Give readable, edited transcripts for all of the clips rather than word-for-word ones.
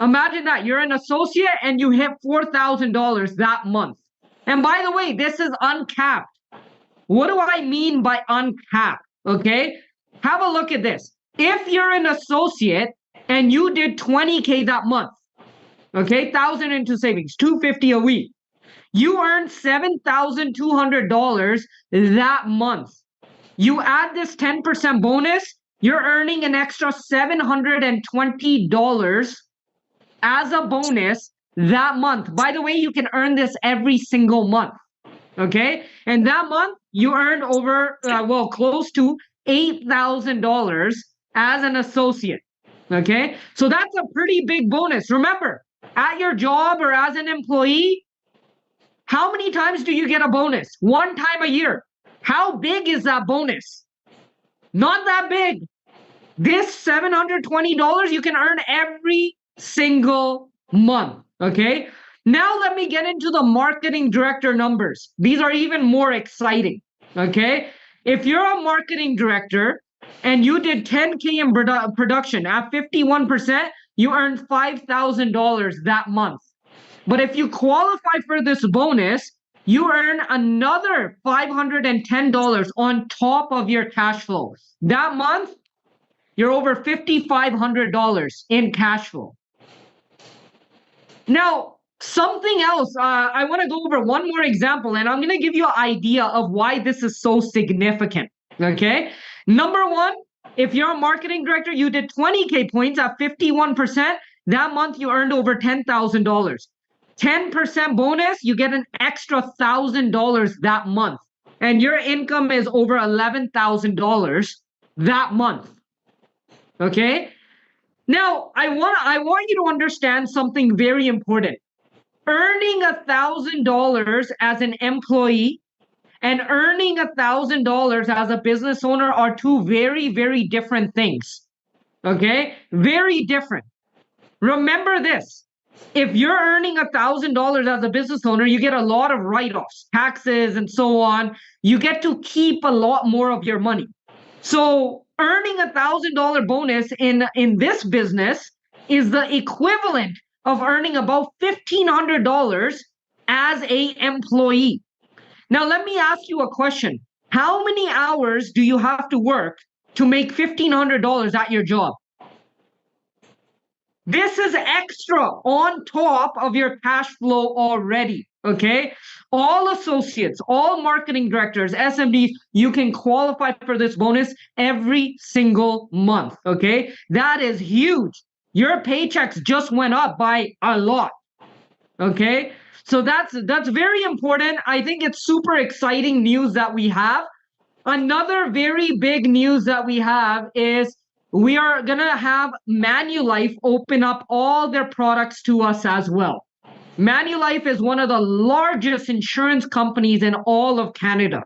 Imagine that you're an associate and you hit $4,000 that month. And by the way, this is uncapped. What do I mean by uncapped? Okay. Have a look at this. If you're an associate and you did 20K that month, okay, 1,000 into savings, 250 a week, you earned $7,200 that month. You add this 10% bonus, you're earning an extra $720 as a bonus that month. By the way, you can earn this every single month. Okay. And that month, you earned over, close to $8,000 as an associate. Okay. So that's a pretty big bonus. Remember, at your job or as an employee, how many times do you get a bonus? One time a year. How big is that bonus? Not that big. This $720 you can earn every single month. Okay. Now let me get into the marketing director numbers. These are even more exciting. Okay. If you're a marketing director and you did 10K in production at 51%, you earned $5,000 that month. But if you qualify for this bonus, you earn another $510 on top of your cash flow. That month, you're over $5,500 in cash flow. Now, something else, I want to go over one more example, and I'm going to give you an idea of why this is so significant. Okay. Number one, if you're a marketing director, you did 20K points at 51%. That month, you earned over $10,000. 10% bonus, you get an extra $1,000 that month. And your income is over $11,000 that month. Okay. Now, I want you to understand something very important. Earning $1,000 as an employee and earning $1,000 as a business owner are two very, very different things. Okay. Very different. Remember this. If you're earning $1,000 as a business owner, you get a lot of write-offs, taxes, and so on. You get to keep a lot more of your money. So earning $1,000 bonus in this business is the equivalent of earning about $1,500 as a employee. Now, let me ask you a question. How many hours do you have to work to make $1,500 at your job? This is extra on top of your cash flow already. Okay. All associates, all marketing directors, SMDs, you can qualify for this bonus every single month. Okay. That is huge. Your paychecks just went up by a lot. Okay. So that's very important. I think it's super exciting news that we have. Another very big news that we have is we are going to have Manulife open up all their products to us as well. Manulife is one of the largest insurance companies in all of Canada.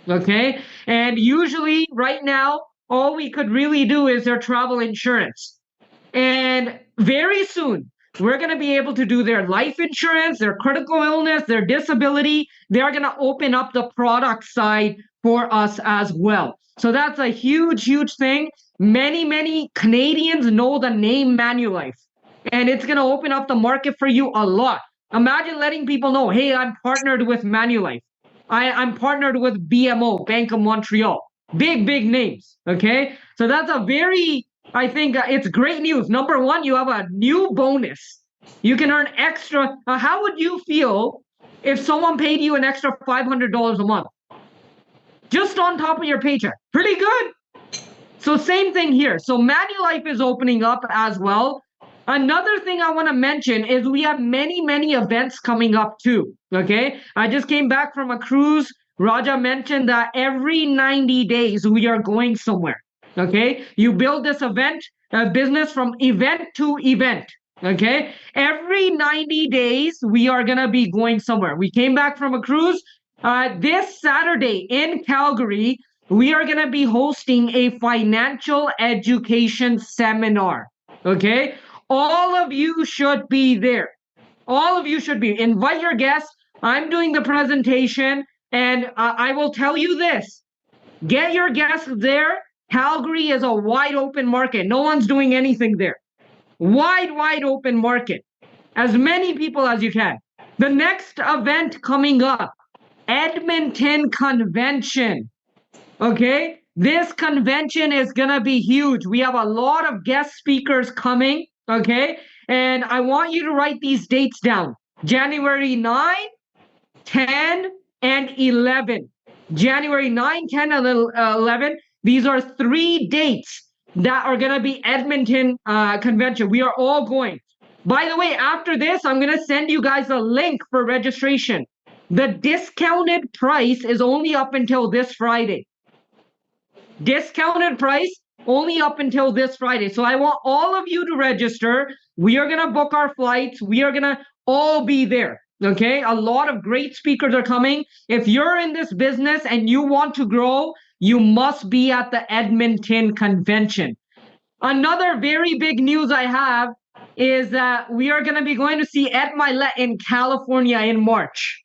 Okay. And usually right now, all we could really do is their travel insurance. And very soon, we're going to be able to do their life insurance, their critical illness, their disability. They're going to open up the product side for us as well. So that's a huge, huge thing. Many Canadians know the name Manulife, and it's going to open up the market for you a lot. Imagine letting people know, hey, I'm partnered with Manulife. I'm partnered with BMO, Bank of Montreal. Big names. Okay. So that's I think it's great news. Number one, you have a new bonus. You can earn extra. How would you feel if someone paid you an extra $500 a month? Just on top of your paycheck. Pretty good. So same thing here. So Manulife is opening up as well. Another thing I want to mention is we have many events coming up too. Okay. I just came back from a cruise. Raja mentioned that every 90 days we are going somewhere. Okay. You build this business from event to event. Okay. Every 90 days we are going to be going somewhere. We came back from a cruise. This Saturday in Calgary, we are going to be hosting a financial education seminar. Okay. All of you should be there. All of you should be. Invite your guests. I'm doing the presentation, and I will tell you this. Get your guests there. Calgary is a wide open market. No one's doing anything there. wide open market. As many people as you can. The next event coming up, Edmonton Convention. Okay, this convention is gonna be huge. We have a lot of guest speakers coming. Okay, and I want you to write these dates down: January 9, 10, and 11. January 9, 10, and 11. These are 3 dates that are gonna be Edmonton convention. We are all going. By the way, after this, I'm gonna send you guys a link for registration. The discounted price is only up until this Friday. Discounted price only up until this Friday. So I want all of you to register. We are going to book our flights. We are going to all be there. Okay. A lot of great speakers are coming. If you're in this business and you want to grow, you must be at the Edmonton Convention. Another very big news I have is that we are going to be going to see Ed Milet in California in March.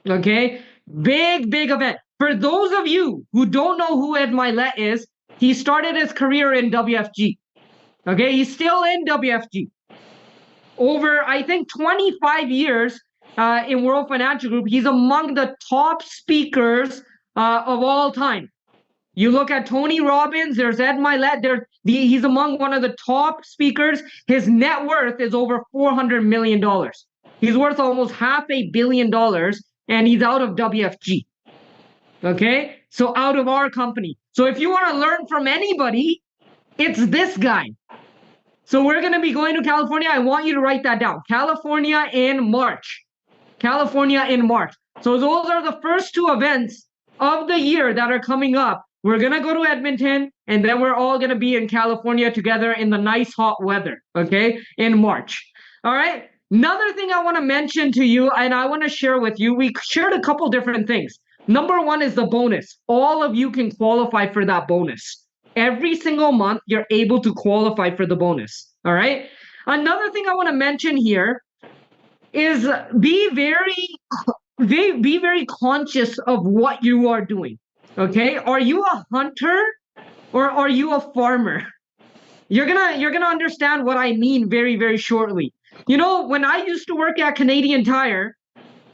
Okay. Big event. For those of you who don't know who Ed Milet is, he started his career in WFG. Okay, he's still in WFG. Over, I think, 25 years in World Financial Group, he's among the top speakers of all time. You look at Tony Robbins, there's Ed Milet, he's among one of the top speakers. His net worth is over $400 million. He's worth almost $500 million, and he's out of WFG. Okay, so out of our company. So if you want to learn from anybody, it's this guy. So we're going to be going to California. I want you to write that down. California in March. California in March. So those are the first 2 events of the year that are coming up. We're going to go to Edmonton, and then we're all going to be in California together in the nice hot weather, okay, in March. All right. Another thing I want to mention to you, and I want to share with you, we shared a couple different things. Number 1 is the bonus. All of you can qualify for that bonus. Every single month, you're able to qualify for the bonus. All right. Another thing I want to mention here is be very conscious of what you are doing. Okay. Are you a hunter or are you a farmer? You're gonna understand what I mean very shortly. You know, when I used to work at Canadian Tire,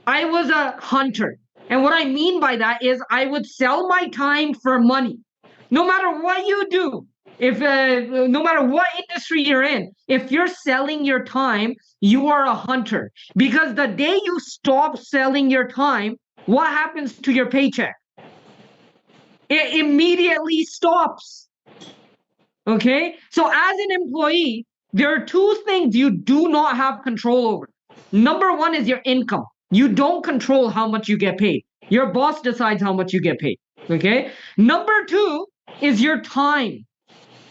I was a hunter. And what I mean by that is I would sell my time for money. No matter what you do, no matter what industry you're in, if you're selling your time, you are a hunter. Because the day you stop selling your time, what happens to your paycheck? It immediately stops. Okay? So as an employee, there are 2 things you do not have control over. Number 1 is your income. You don't control how much you get paid. Your boss decides how much you get paid. Okay? Number 2 is your time.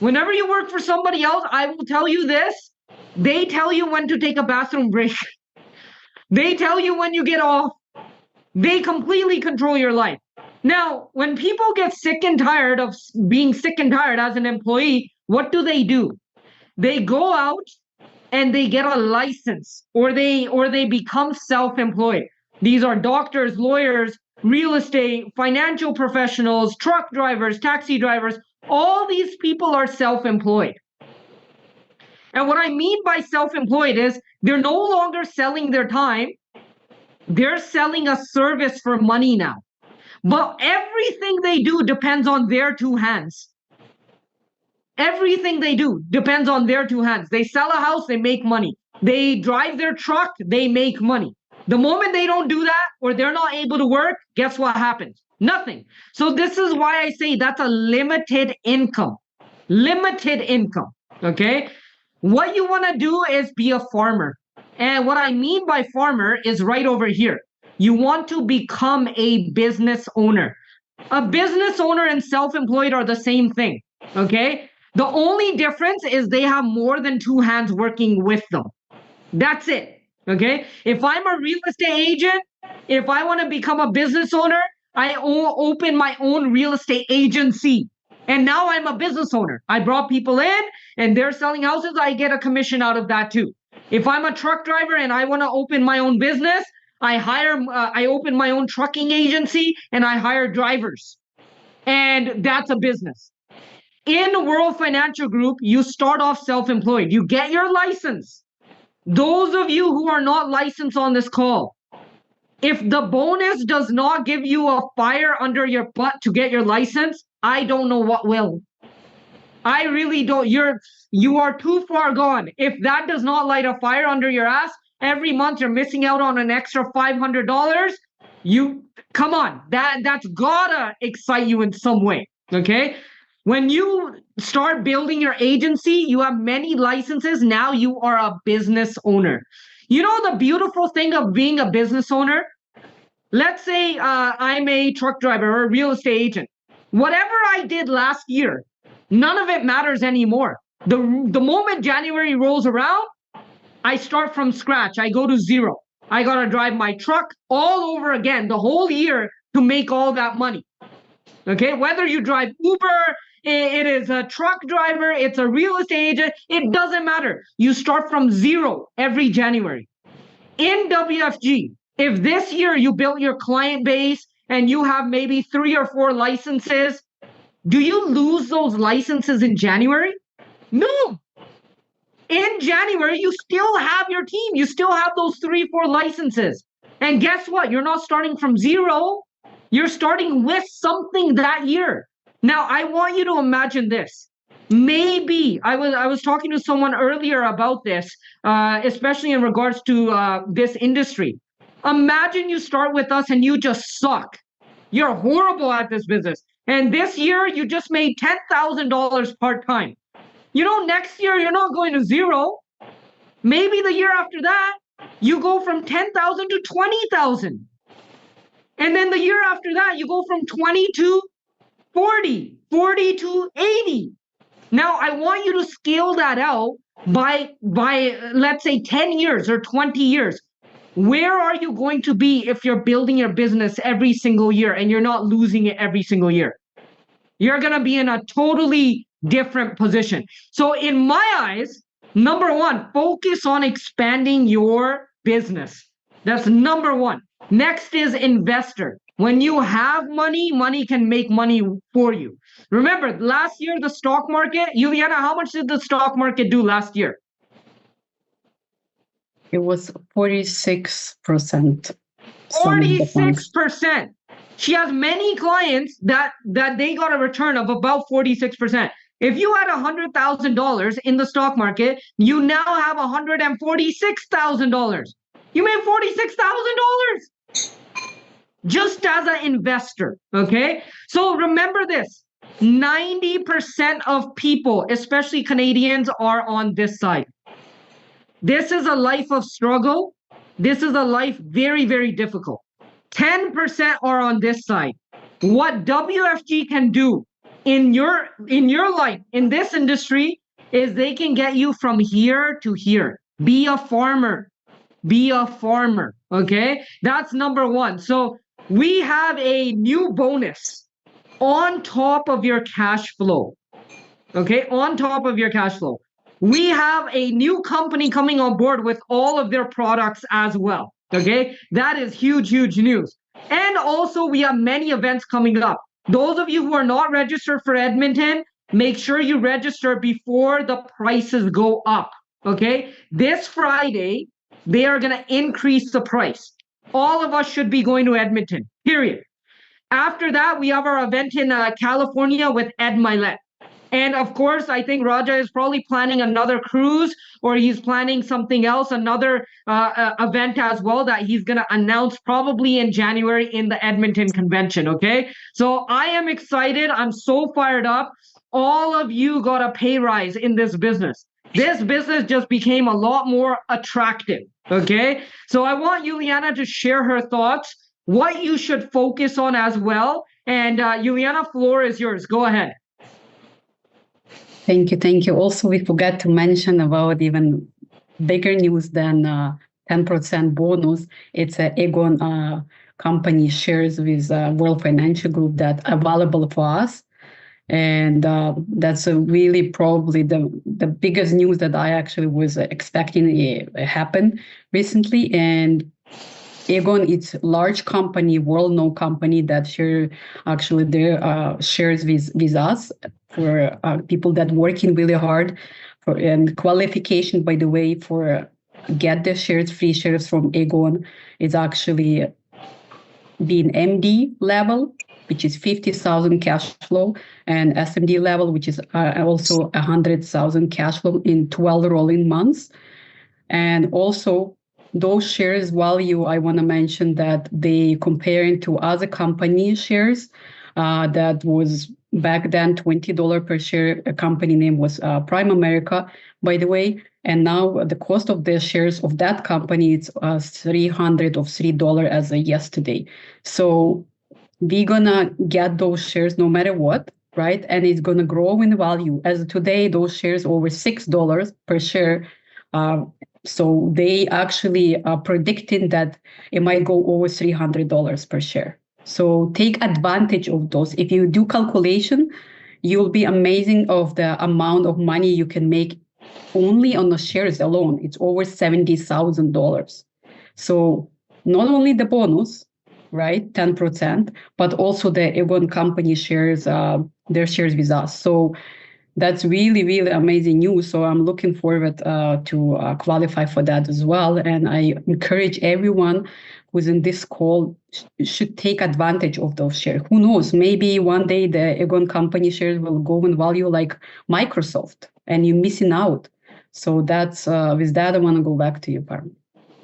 Whenever you work for somebody else, I will tell you this. They tell you when to take a bathroom break. They tell you when you get off. They completely control your life. Now, when people get sick and tired of being sick and tired as an employee, what do? They go out and they get a license, or they become self-employed. These are doctors, lawyers, real estate, financial professionals, truck drivers, taxi drivers. All these people are self-employed. And what I mean by self-employed is they're no longer selling their time. They're selling a service for money now. But everything they do depends on their 2 hands. Everything they do depends on their 2 hands. They sell a house, they make money. They drive their truck, they make money. The moment they don't do that, or they're not able to work, guess what happens? Nothing. So this is why I say that's a limited income. Limited income. Okay? What you want to do is be a farmer. And what I mean by farmer is right over here. You want to become a business owner. A business owner and self-employed are the same thing. Okay? The only difference is they have more than 2 hands working with them. That's it. Okay? If I'm a real estate agent, if I want to become a business owner, I open my own real estate agency. And now I'm a business owner. I brought people in and they're selling houses. I get a commission out of that too. If I'm a truck driver and I want to open my own business, I open my own trucking agency and I hire drivers. And that's a business. In World Financial Group, you start off self-employed. You get your license. Those of you who are not licensed on this call, if the bonus does not give you a fire under your butt to get your license, I don't know what will. I really don't. You are too far gone. If that does not light a fire under your ass, every month you're missing out on an extra $500. You come on. That's gotta excite you in some way. Okay? When you start building your agency, you have many licenses. Now you are a business owner. You know the beautiful thing of being a business owner? Let's say I'm a truck driver or a real estate agent. Whatever I did last year, none of it matters anymore. The moment January rolls around, I start from scratch. I go to zero. I got to drive my truck all over again the whole year to make all that money. Okay, whether you drive Uber, it is a truck driver, it's a real estate agent, it doesn't matter. You start from zero every January. In WFG, if this year you built your client base and you have maybe 3 or 4 licenses, do you lose those licenses in January? No. In January, you still have your team. You still have those 3, 4 licenses. And guess what? You're not starting from zero. You're starting with something that year. Now, I want you to imagine this. Maybe I was talking to someone earlier about this, especially in regards to this industry. Imagine you start with us and you just suck. You're horrible at this business. And this year, you just made $10,000 part-time. You know, next year, you're not going to zero. Maybe the year after that, you go from 10,000 to 20,000. And then the year after that, you go from 20 to 40, 40 to 80. Now, I want you to scale that out by let's say 10 years or 20 years. Where are you going to be if you're building your business every single year and you're not losing it every single year? You're going to be in a totally different position. So in my eyes, number one, focus on expanding your business. That's number one. Next is investor. When you have money, money can make money for you. Remember, last year, the stock market, Juliana, how much did the stock market do last year? It was 46%. 46%. She has many clients that they got a return of about 46%. If you had $100,000 in the stock market, you now have $146,000. You made $46,000 just as an investor, okay? So remember this, 90% of people, especially Canadians, are on this side. This is a life of struggle. This is a life very, very difficult. 10% are on this side. What WFG can do in your life, in this industry, is they can get you from here to here. Be a farmer. Be a farmer, okay? That's number one. So we have a new bonus on top of your cash flow, okay? On top of your cash flow. We have a new company coming on board with all of their products as well, okay? That is huge, huge news. And also, we have many events coming up. Those of you who are not registered for Edmonton, make sure you register before the prices go up, okay? This Friday, they are going to increase the price. All of us should be going to Edmonton, period. After that, we have our event in California with Ed Milet. And of course, I think Raja is probably planning another cruise, or he's planning something else, another event as well that he's going to announce probably in January in the Edmonton convention, okay? So I am excited. I'm so fired up. All of you got a pay rise in this business. This business just became a lot more attractive, okay? So I want Juliana to share her thoughts, what you should focus on as well. And Juliana, floor is yours. Go ahead. Thank you. Thank you. Also, we forgot to mention about even bigger news than 10% bonus. It's a Aegon company shares with World Financial Group that are available for us. And that's really probably the biggest news that I actually was expecting happen recently. And Aegon, it's a large company, well-known company that share actually their shares with us. for people that working really hard for, and qualification, by the way, for get the shares, free shares from Aegon is actually being MD level, which is 50,000 cash flow, and SMD level, which is also 100,000 cash flow in 12 rolling months. And also those shares value, I want to mention that they comparing to other company shares that was back then $20 per share. A company name was Prime America, by the way. And now the cost of the shares of that company is $303 as of yesterday. So we're gonna get those shares no matter what, right? And it's gonna grow in value. As of today, those shares over $6 per share. So they actually are predicting that it might go over $300 per share. So take advantage of those. If you do calculation, you'll be amazing of the amount of money you can make only on the shares alone. It's over $70,000. So not only the bonus, right, 10%, but also the Aegon company shares, their shares with us. So that's really, really amazing news. So I'm looking forward to qualify for that as well. And I encourage everyone who's in this call should take advantage of those shares. Who knows? Maybe one day the Aegon company shares will go in value like Microsoft, and you're missing out. So that's with that, I want to go back to you, Parm.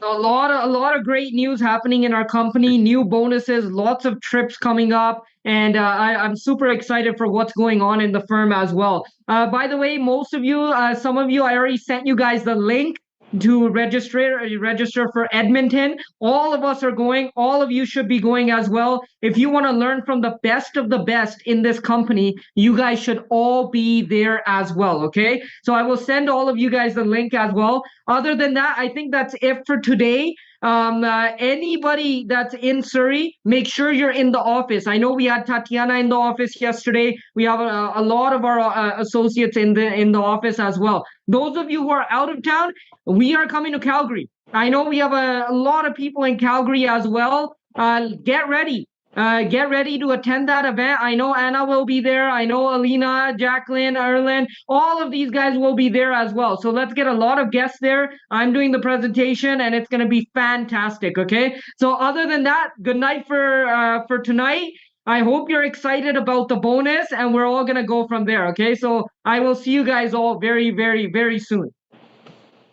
A lot of great news happening in our company, new bonuses, lots of trips coming up, and I'm super excited for what's going on in the firm as well. By the way, most of you, some of you, I already sent you guys the link to register for Edmonton. All of us are going. All of you should be going as well. If you want to learn from the best of the best in this company, you guys should all be there as well. Okay, so I will send all of you guys the link as well. Other than that, I think that's it for today. Anybody that's in Surrey, make sure you're in the office. I know we had Tatiana in the office yesterday. We have a lot of our associates in the office as well. Those of you who are out of town, we are coming to Calgary. I know we have a lot of people in Calgary as well. Get ready. Get ready to attend that event. I know Anna will be there. I know Alina, Jacqueline, Erlen, all of these guys will be there as well. So let's get a lot of guests there. I'm doing the presentation and it's going to be fantastic. Okay. So other than that, good night for tonight. I hope you're excited about the bonus and we're all going to go from there. Okay. So I will see you guys all very, very, very soon.